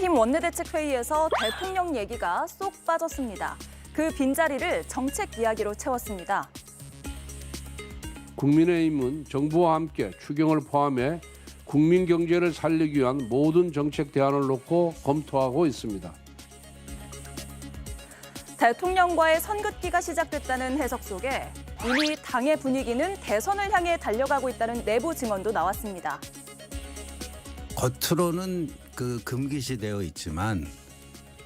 국민의힘 원내대책회의에서 대통령 얘기가 쏙 빠졌습니다. 그 빈자리를 정책 이야기로 채웠습니다. 국민의힘은 정부와 함께 추경을 포함해 국민 경제를 살리기 위한 모든 정책 대안을 놓고 검토하고 있습니다. 대통령과의 선긋기가 시작됐다는 해석 속에 이미 당의 분위기는 대선을 향해 달려가고 있다는 내부 증언도 나왔습니다. 겉으로는 금기시되어 있지만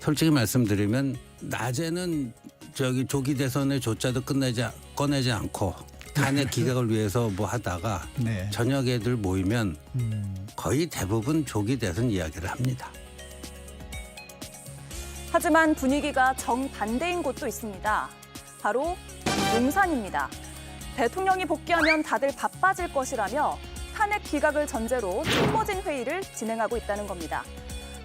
솔직히 말씀드리면 낮에는 조기 대선의 조차도 꺼내지 않고 탄핵 기각을 위해서 뭐 하다가 네. 저녁에들 모이면 거의 대부분 조기 대선 이야기를 합니다. 하지만 분위기가 정반대인 곳도 있습니다. 바로 용산입니다. 대통령이 복귀하면 다들 바빠질 것이라며 탄핵 기각을 전제로 숨모진 회의를 진행하고 있다는 겁니다.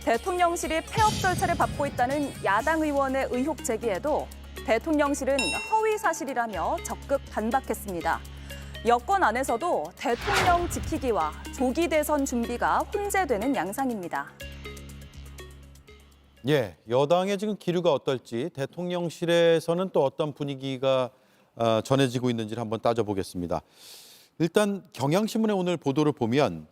대통령실이 폐업 절차를 밟고 있다는 야당 의원의 의혹 제기에도 대통령실은 허위 사실이라며 적극 반박했습니다. 여권 안에서도 대통령 지키기와 조기 대선 준비가 혼재되는 양상입니다. 예, 여당의 지금 기류가 어떨지 대통령실에서는 또 어떤 분위기가 전해지고 있는지를 한번 따져보겠습니다. 일단 경향신문의 오늘 보도를 보면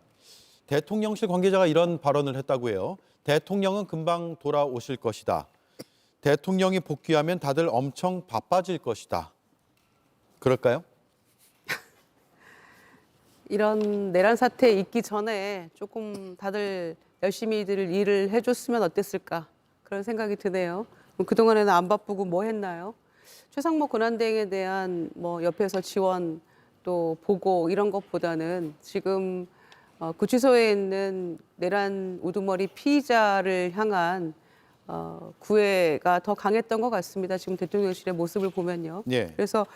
대통령실 관계자가 이런 발언을 했다고 해요. 대통령은 금방 돌아오실 것이다. 대통령이 복귀하면 다들 엄청 바빠질 것이다. 그럴까요? 이런 내란 사태 있기 전에 조금 다들 열심히들 일을 해줬으면 어땠을까 그런 생각이 드네요. 그동안에는 안 바쁘고 뭐 했나요? 최상목 권한대행에 대한 뭐 옆에서 지원 또 보고 이런 것보다는 지금 구치소에 있는 내란 우두머리 피의자를 향한 구애가 더 강했던 것 같습니다. 지금 대통령실의 모습을 보면요. 예. 그래서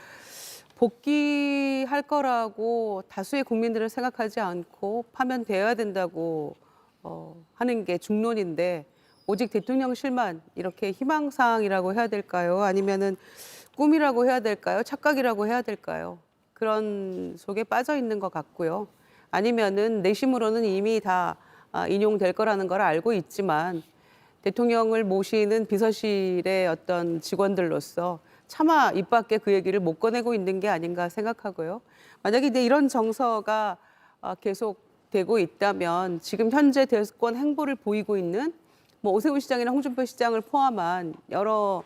복귀할 거라고 다수의 국민들은 생각하지 않고 파면되어야 된다고 하는 게 중론인데 오직 대통령실만 이렇게 희망사항이라고 해야 될까요? 아니면은 꿈이라고 해야 될까요? 착각이라고 해야 될까요? 그런 속에 빠져 있는 것 같고요. 아니면은 내심으로는 이미 다 인용될 거라는 걸 알고 있지만 대통령을 모시는 비서실의 어떤 직원들로서 차마 입 밖에 그 얘기를 못 꺼내고 있는 게 아닌가 생각하고요. 만약에 이제 이런 정서가 계속되고 있다면 지금 현재 대권 행보를 보이고 있는 뭐 오세훈 시장이나 홍준표 시장을 포함한 여러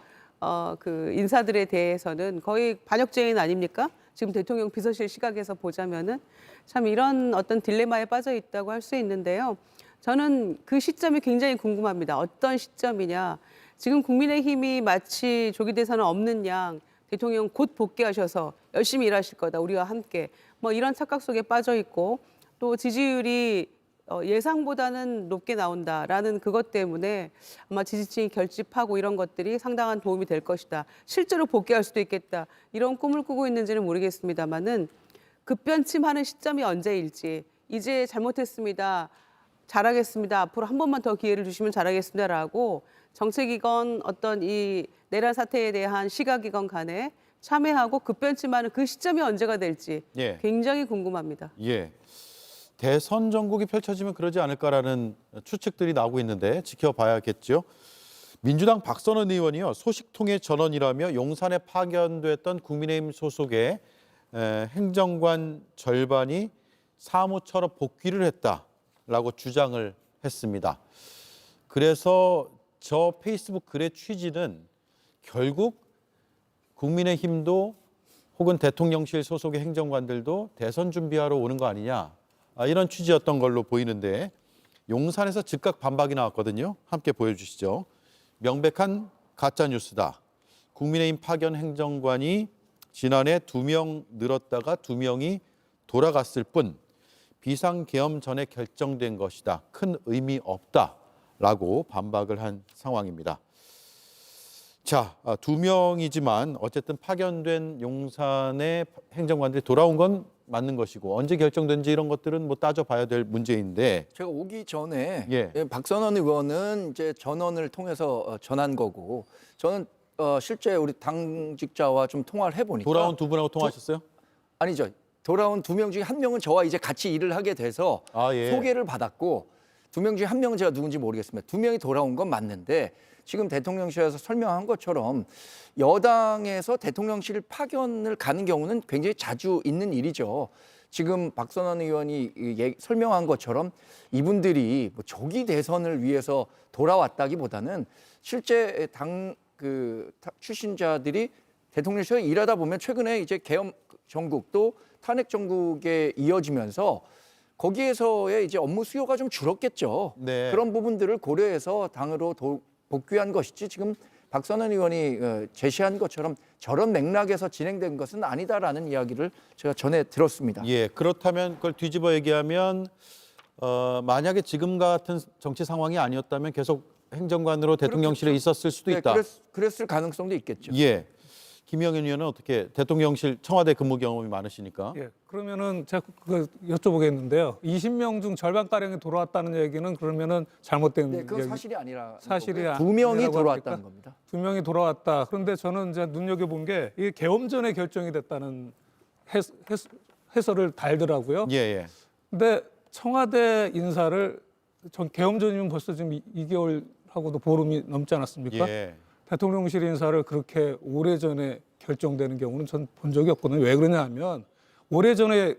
그 인사들에 대해서는 거의 반역죄인 아닙니까? 지금 대통령 비서실 시각에서 보자면은 참 이런 어떤 딜레마에 빠져 있다고 할 수 있는데요. 저는 그 시점이 굉장히 궁금합니다. 어떤 시점이냐. 지금 국민의힘이 마치 조기 대선은 없는 양 대통령 곧 복귀하셔서 열심히 일하실 거다. 우리와 함께. 뭐 이런 착각 속에 빠져 있고 또 지지율이 예상보다는 높게 나온다라는 그것 때문에 아마 지지층이 결집하고 이런 것들이 상당한 도움이 될 것이다. 실제로 복귀할 수도 있겠다. 이런 꿈을 꾸고 있는지는 모르겠습니다만은 급변침하는 시점이 언제일지 이제 잘못했습니다. 잘하겠습니다. 앞으로 한 번만 더 기회를 주시면 잘하겠습니다라고 정책이건 어떤 이 내란 사태에 대한 시각이건 간에 참여하고 급변침하는 그 시점이 언제가 될지 예. 굉장히 궁금합니다. 예. 대선 전국이 펼쳐지면 그러지 않을까라는 추측들이 나오고 있는데 지켜봐야겠죠. 민주당 박선원 의원이요. 소식통의 전원이라며 용산에 파견됐던 국민의힘 소속의 행정관 절반이 사무처로 복귀를 했다라고 주장을 했습니다. 그래서 저 페이스북 글의 취지는 결국 국민의힘도 혹은 대통령실 소속의 행정관들도 대선 준비하러 오는 거 아니냐. 이런 취지였던 걸로 보이는데 용산에서 즉각 반박이 나왔거든요. 함께 보여주시죠. 명백한 가짜뉴스다. 국민의힘 파견 행정관이 지난해 2명 늘었다가 2명이 돌아갔을 뿐 비상계엄 전에 결정된 것이다. 큰 의미 없다라고 반박을 한 상황입니다. 자, 2명이지만 어쨌든 파견된 용산의 행정관들이 돌아온 건 맞는 것이고 언제 결정된지 이런 것들은 뭐 따져봐야 될 문제인데 제가 오기 전에 예. 박선원 의원은 이제 전원을 통해서 전한 거고 저는 실제 우리 당직자와 좀 통화를 해보니까 돌아온 두 분하고 통화하셨어요? 아니죠. 돌아온 2명 중에 1명은 저와 이제 같이 일을 하게 돼서 예. 소개를 받았고 두 명 중에 한 명은 제가 누군지 모르겠습니다. 두 명이 돌아온 건 맞는데 지금 대통령실에서 설명한 것처럼 여당에서 대통령실 파견을 가는 경우는 굉장히 자주 있는 일이죠. 지금 박선원 의원이 설명한 것처럼 이분들이 뭐 조기 대선을 위해서 돌아왔다기보다는 실제 당 출신자들이 대통령실에 일하다 보면 최근에 이제 계엄 정국도 탄핵 정국에 이어지면서 거기에서의 이제 업무 수요가 좀 줄었겠죠. 네. 그런 부분들을 고려해서 당으로 복귀한 것이지 지금 박선원 의원이 제시한 것처럼 저런 맥락에서 진행된 것은 아니다라는 이야기를 제가 전에 들었습니다. 예, 그렇다면 그걸 뒤집어 얘기하면 만약에 지금과 같은 정치 상황이 아니었다면 계속 행정관으로 대통령실에 있었을 수도 있다. 그랬을 가능성도 있겠죠. 예. 김영현 의원은 어떻게 대통령실 청와대 근무 경험이 많으시니까. 예, 그러면은 제가 여쭤보겠는데요. 20명 중 절반가량이 돌아왔다는 얘기는 그러면은 잘못된 네, 그건 얘기. 사실이 아니라 사실이 두 명이 아니라고 돌아왔다는 합니까? 겁니다. 두 명이 돌아왔다. 그런데 저는 이제 눈여겨본 게 이게 계엄 전에 결정이 됐다는 해설을 달더라고요. 예, 예. 근데 청와대 인사를 전 계엄 전이면 벌써 지금 2개월하고도 보름이 넘지 않았습니까? 예. 대통령실 인사를 그렇게 오래전에 결정되는 경우는 전 본 적이 없거든요. 왜 그러냐 하면 오래전에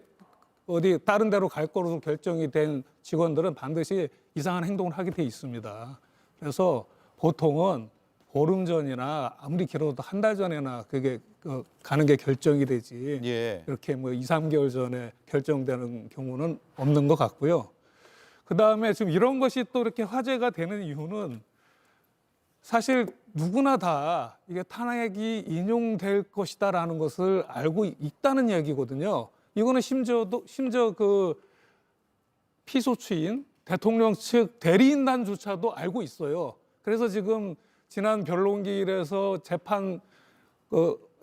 어디 다른 데로 갈 거로 결정이 된 직원들은 반드시 이상한 행동을 하게 돼 있습니다. 그래서 보통은 보름 전이나 아무리 길어도 한 달 전에나 그게 가는 게 결정이 되지. 예. 이렇게 뭐 2, 3개월 전에 결정되는 경우는 없는 것 같고요. 그다음에 지금 이런 것이 또 이렇게 화제가 되는 이유는 사실 누구나 다 이게 탄핵이 인용될 것이다라는 것을 알고 있다는 얘기거든요. 이거는 심지어 그 피소추인 대통령 측 대리인단조차도 알고 있어요. 그래서 지금 지난 변론기일에서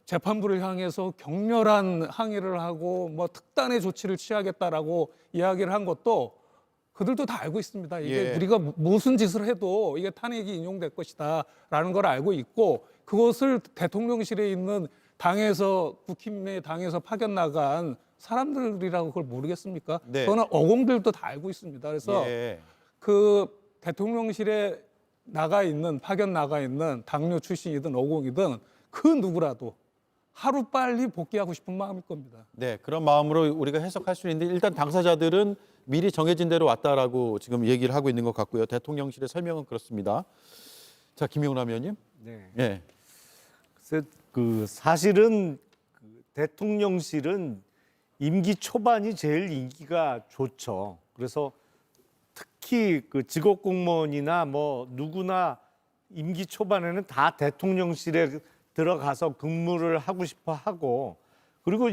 재판부를 향해서 격렬한 항의를 하고 뭐 특단의 조치를 취하겠다라고 이야기를 한 것도 그들도 다 알고 있습니다. 이게 예. 우리가 무슨 짓을 해도 이게 탄핵이 인용될 것이다라는 걸 알고 있고 그것을 대통령실에 있는 당에서 국힘내 당에서 파견 나간 사람들이라고 그걸 모르겠습니까? 네. 그거는 어공들도 다 알고 있습니다. 그래서 예. 그 대통령실에 파견 나가 있는 당뇨 출신이든 어공이든 그 누구라도 하루 빨리 복귀하고 싶은 마음일 겁니다. 네, 그런 마음으로 우리가 해석할 수 있는데 일단 당사자들은 미리 정해진 대로 왔다라고 지금 얘기를 하고 있는 것 같고요. 대통령실의 설명은 그렇습니다. 자, 김용남 의원님. 네. 예. 그래서 사실은 대통령실은 임기 초반이 제일 인기가 좋죠. 그래서 특히 직업 공무원이나 뭐 누구나 임기 초반에는 다 대통령실에 들어가서 근무를 하고 싶어 하고 그리고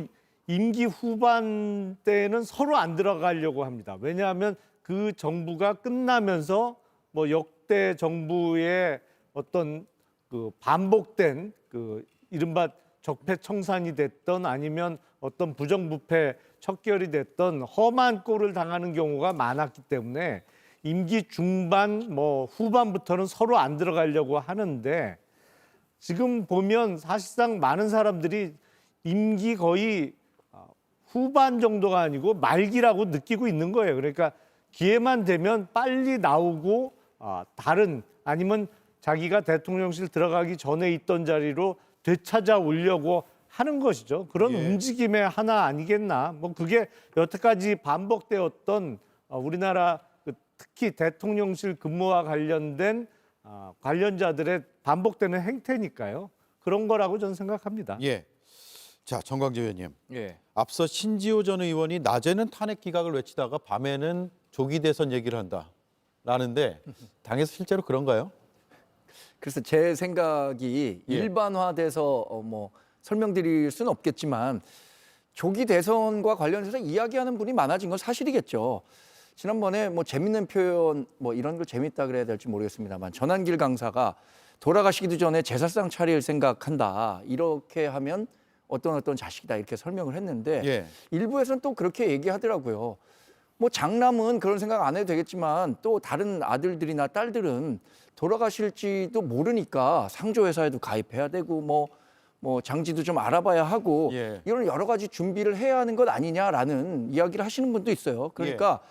임기 후반 때는 서로 안 들어가려고 합니다. 왜냐하면 그 정부가 끝나면서 뭐 역대 정부의 어떤 반복된 이른바 적폐청산이 됐던 아니면 어떤 부정부패 척결이 됐던 험한 꼴을 당하는 경우가 많았기 때문에 임기 중반 뭐 후반부터는 서로 안 들어가려고 하는데 지금 보면 사실상 많은 사람들이 임기 거의 후반 정도가 아니고 말기라고 느끼고 있는 거예요. 그러니까 기회만 되면 빨리 나오고 다른 아니면 자기가 대통령실 들어가기 전에 있던 자리로 되찾아오려고 하는 것이죠. 그런 예. 움직임의 하나 아니겠나. 뭐 그게 여태까지 반복되었던 우리나라 특히 대통령실 근무와 관련된 관련자들의 반복되는 행태니까요. 그런 거라고 저는 생각합니다. 예. 자, 정광재 의원님. 예. 앞서 신지호 전 의원이 낮에는 탄핵 기각을 외치다가 밤에는 조기 대선 얘기를 한다라는데 당에서 실제로 그런가요? 그래서 제 생각이 예. 일반화돼서 뭐 설명드릴 수는 없겠지만 조기 대선과 관련해서 이야기하는 분이 많아진 건 사실이겠죠. 지난번에 뭐 재밌는 표현 뭐 이런 걸 재밌다 그래야 될지 모르겠습니다만 전한길 강사가 돌아가시기도 전에 제사상 차릴 생각한다 이렇게 하면 어떤 자식이다 이렇게 설명을 했는데 예. 일부에서는 또 그렇게 얘기하더라고요. 뭐 장남은 그런 생각 안 해도 되겠지만 또 다른 아들들이나 딸들은 돌아가실지도 모르니까 상조회사에도 가입해야 되고 뭐 장지도 좀 알아봐야 하고 예. 이런 여러 가지 준비를 해야 하는 것 아니냐라는 이야기를 하시는 분도 있어요. 그러니까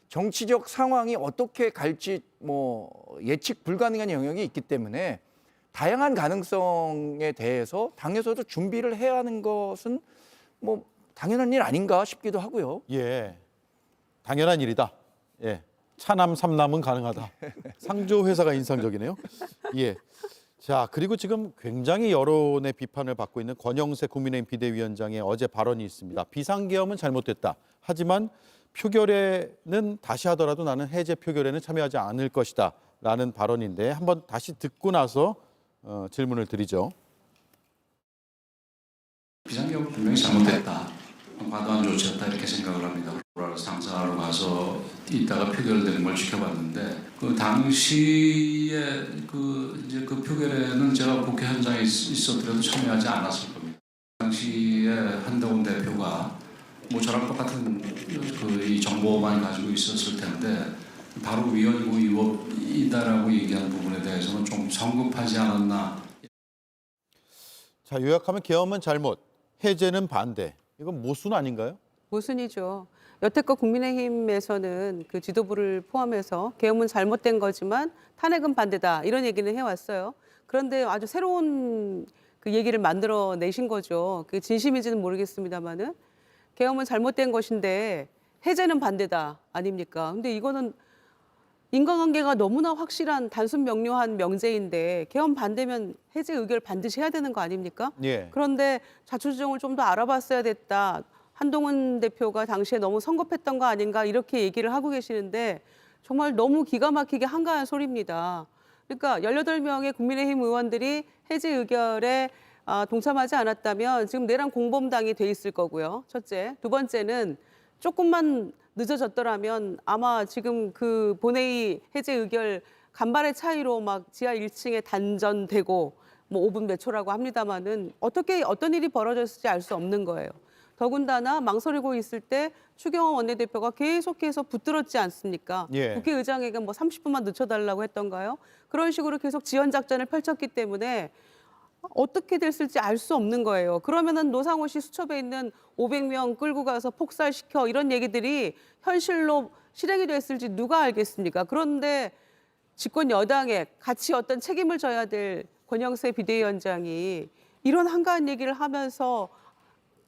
정치적 상황이 어떻게 갈지 뭐 예측 불가능한 영역이 있기 때문에 다양한 가능성에 대해서 당에서도 준비를 해야 하는 것은 뭐 당연한 일 아닌가 싶기도 하고요. 예, 당연한 일이다. 예, 차남 삼남은 가능하다. 상조 회사가 인상적이네요. 예. 자, 그리고 지금 굉장히 여론의 비판을 받고 있는 권영세 국민의힘 비대위원장의 어제 발언이 있습니다. 비상계엄은 잘못됐다. 하지만 표결에는 다시 하더라도 나는 해제 표결에는 참여하지 않을 것이다. 라는 발언인데 한번 다시 듣고 나서 질문을 드리죠. 비상계엄 분명히 잘못됐다. 과도한 조치였다 이렇게 생각을 합니다. 상사로 가서 있다가 표결되는 걸 지켜봤는데 그 당시에 그 표결에는 제가 국회 현장에 있었더라도 참여하지 않았을 겁니다. 당시에 한동훈 대표가 뭐 저랑 똑같은 이 정보만 가지고 있었을 텐데 바로 위헌이고 위법이다라고 얘기한 부분에 대해서는 좀 성급하지 않았나. 자, 요약하면 계엄은 잘못, 해제는 반대. 이건 모순 아닌가요? 모순이죠. 여태껏 국민의힘에서는 그 지도부를 포함해서 계엄은 잘못된 거지만 탄핵은 반대다 이런 얘기는 해왔어요. 그런데 아주 새로운 그 얘기를 만들어내신 거죠. 그게 진심인지는 모르겠습니다만은 계엄은 잘못된 것인데 해제는 반대다 아닙니까? 근데 이거는 인과관계가 너무나 확실한 단순 명료한 명제인데 계엄 반대면 해제 의결 반드시 해야 되는 거 아닙니까? 예. 그런데 자초지종을 좀 더 알아봤어야 됐다. 한동훈 대표가 당시에 너무 성급했던 거 아닌가 이렇게 얘기를 하고 계시는데 정말 너무 기가 막히게 한가한 소리입니다. 그러니까 18명의 국민의힘 의원들이 해제 의결에 동참하지 않았다면 지금 내란 공범당이 돼 있을 거고요. 첫째. 두 번째는 조금만 늦어졌더라면 아마 지금 그 본회의 해제 의결 간발의 차이로 막 지하 1층에 단전되고 뭐 5분 몇 초라고 합니다마는 어떤 일이 벌어졌을지 알 수 없는 거예요. 더군다나 망설이고 있을 때 추경호 원내대표가 계속해서 붙들었지 않습니까? 예. 국회의장에게 뭐 30분만 늦춰달라고 했던가요? 그런 식으로 계속 지연 작전을 펼쳤기 때문에 어떻게 됐을지 알 수 없는 거예요. 그러면은 노상호시 수첩에 있는 500명 끌고 가서 폭살시켜 이런 얘기들이 현실로 실행이 됐을지 누가 알겠습니까? 그런데 집권 여당에 같이 어떤 책임을 져야 될 권영세 비대위원장이 이런 한가한 얘기를 하면서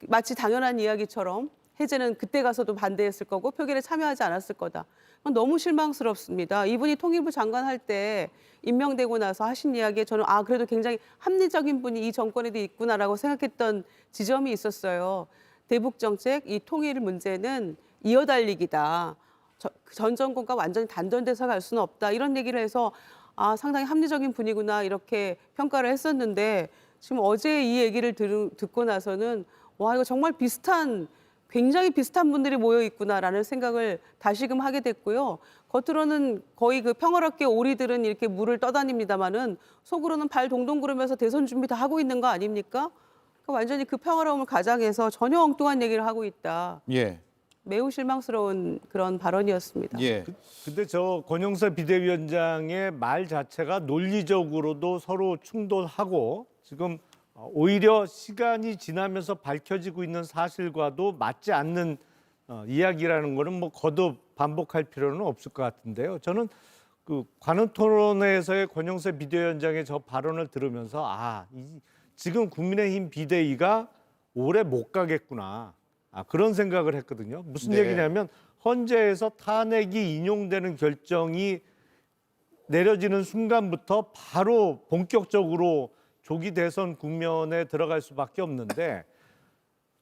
마치 당연한 이야기처럼 해제는 그때 가서도 반대했을 거고 표결에 참여하지 않았을 거다. 너무 실망스럽습니다. 이분이 통일부 장관 할 때 임명되고 나서 하신 이야기에 저는 그래도 굉장히 합리적인 분이 이 정권에도 있구나라고 생각했던 지점이 있었어요. 대북 정책, 이 통일 문제는 이어달리기다. 전 정권과 완전히 단절돼서 갈 수는 없다. 이런 얘기를 해서 상당히 합리적인 분이구나 이렇게 평가를 했었는데 지금 어제 이 얘기를 듣고 나서는 와 이거 정말 굉장히 비슷한 분들이 모여 있구나라는 생각을 다시금 하게 됐고요. 겉으로는 거의 그 평화롭게 오리들은 이렇게 물을 떠다닙니다마는 속으로는 발 동동 구르면서 대선 준비 다 하고 있는 거 아닙니까? 그러니까 완전히 그 평화로움을 가장해서 전혀 엉뚱한 얘기를 하고 있다. 예. 매우 실망스러운 그런 발언이었습니다. 예. 근데 저 권영세 비대위원장의 말 자체가 논리적으로도 서로 충돌하고 지금 오히려 시간이 지나면서 밝혀지고 있는 사실과도 맞지 않는 이야기라는 거는 뭐 거듭 반복할 필요는 없을 것 같은데요. 저는 그 관훈 토론회에서의 권영세 비대위원장의 저 발언을 들으면서 지금 국민의힘 비대위가 오래 못 가겠구나. 그런 생각을 했거든요. 무슨 네. 얘기냐면 헌재에서 탄핵이 인용되는 결정이 내려지는 순간부터 바로 본격적으로 조기 대선 국면에 들어갈 수밖에 없는데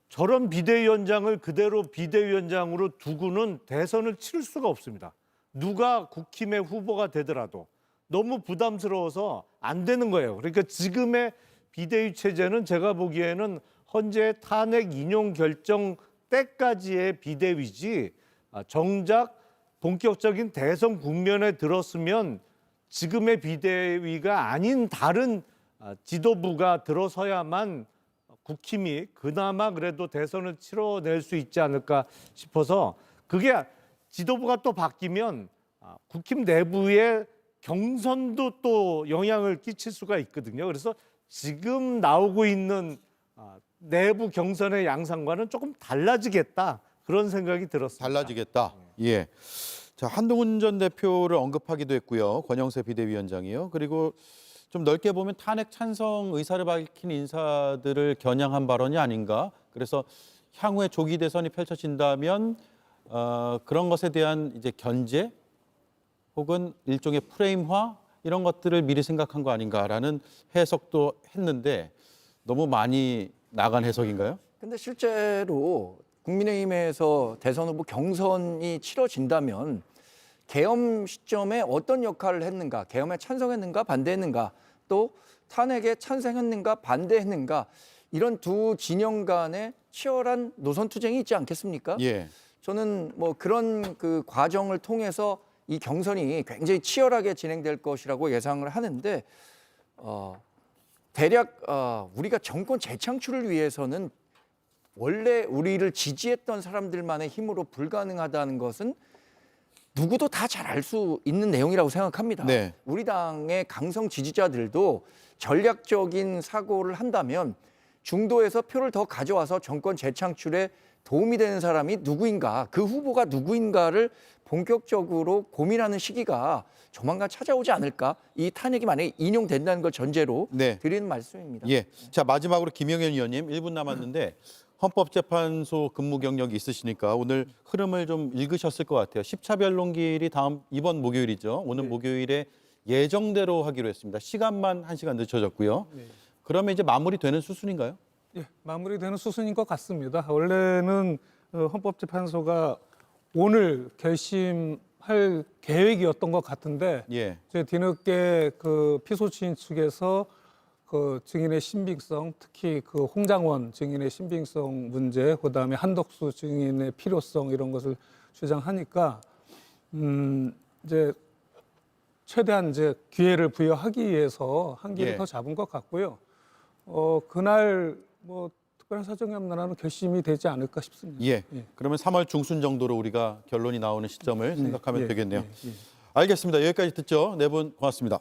저런 비대위원장을 그대로 비대위원장으로 두고는 대선을 치를 수가 없습니다. 누가 국힘의 후보가 되더라도 너무 부담스러워서 안 되는 거예요. 그러니까 지금의 비대위 체제는 제가 보기에는 헌재 탄핵 인용 결정 때까지의 비대위지 정작 본격적인 대선 국면에 들었으면 지금의 비대위가 아닌 다른 지도부가 들어서야만 국힘이 그나마 그래도 대선을 치러낼 수 있지 않을까 싶어서 그게 지도부가 또 바뀌면 국힘 내부의 경선도 또 영향을 끼칠 수가 있거든요. 그래서 지금 나오고 있는 내부 경선의 양상과는 조금 달라지겠다 그런 생각이 들었습니다. 달라지겠다. 예. 자, 한동훈 전 대표를 언급하기도 했고요. 권영세 비대위원장이요. 그리고 좀 넓게 보면 탄핵 찬성 의사를 밝힌 인사들을 겨냥한 발언이 아닌가. 그래서 향후에 조기 대선이 펼쳐진다면 그런 것에 대한 이제 견제 혹은 일종의 프레임화 이런 것들을 미리 생각한 거 아닌가라는 해석도 했는데 너무 많이 나간 해석인가요? 근데 실제로 국민의힘에서 대선 후보 경선이 치러진다면 계엄 시점에 어떤 역할을 했는가, 계엄에 찬성했는가, 반대했는가, 또 탄핵에 찬성했는가, 반대했는가, 이런 두 진영 간의 치열한 노선 투쟁이 있지 않겠습니까? 예. 저는 뭐 그런 그 과정을 통해서 이 경선이 굉장히 치열하게 진행될 것이라고 예상을 하는데 대략 우리가 정권 재창출을 위해서는 원래 우리를 지지했던 사람들만의 힘으로 불가능하다는 것은 누구도 다 잘 알 수 있는 내용이라고 생각합니다. 네. 우리 당의 강성 지지자들도 전략적인 사고를 한다면 중도에서 표를 더 가져와서 정권 재창출에 도움이 되는 사람이 누구인가, 그 후보가 누구인가를 본격적으로 고민하는 시기가 조만간 찾아오지 않을까. 이 탄핵이 만약에 인용된다는 걸 전제로 네. 드리는 말씀입니다. 예. 자, 마지막으로 김영현 의원님 1분 남았는데 헌법재판소 근무 경력이 있으시니까 오늘 흐름을 좀 읽으셨을 것 같아요. 10차 변론기일이 이번 목요일이죠. 오늘 목요일에 예정대로 하기로 했습니다. 시간만 1시간 늦춰졌고요. 그러면 이제 마무리되는 수순인가요? 예, 마무리되는 수순인 것 같습니다. 원래는 헌법재판소가 오늘 결심할 계획이었던 것 같은데 예. 이제 뒤늦게 그 피소치인 측에서 그 증인의 신빙성, 특히 그 홍장원 증인의 신빙성 문제, 그다음에 한덕수 증인의 필요성 이런 것을 주장하니까 이제 최대한 이제 기회를 부여하기 위해서 한기를 예. 더 잡은 것 같고요. 그날 뭐 특별한 사정이 없는 한은 결심이 되지 않을까 싶습니다. 예. 그러면 3월 중순 정도로 우리가 결론이 나오는 시점을 생각하면 예, 되겠네요. 예. 알겠습니다. 여기까지 듣죠. 네 분 고맙습니다.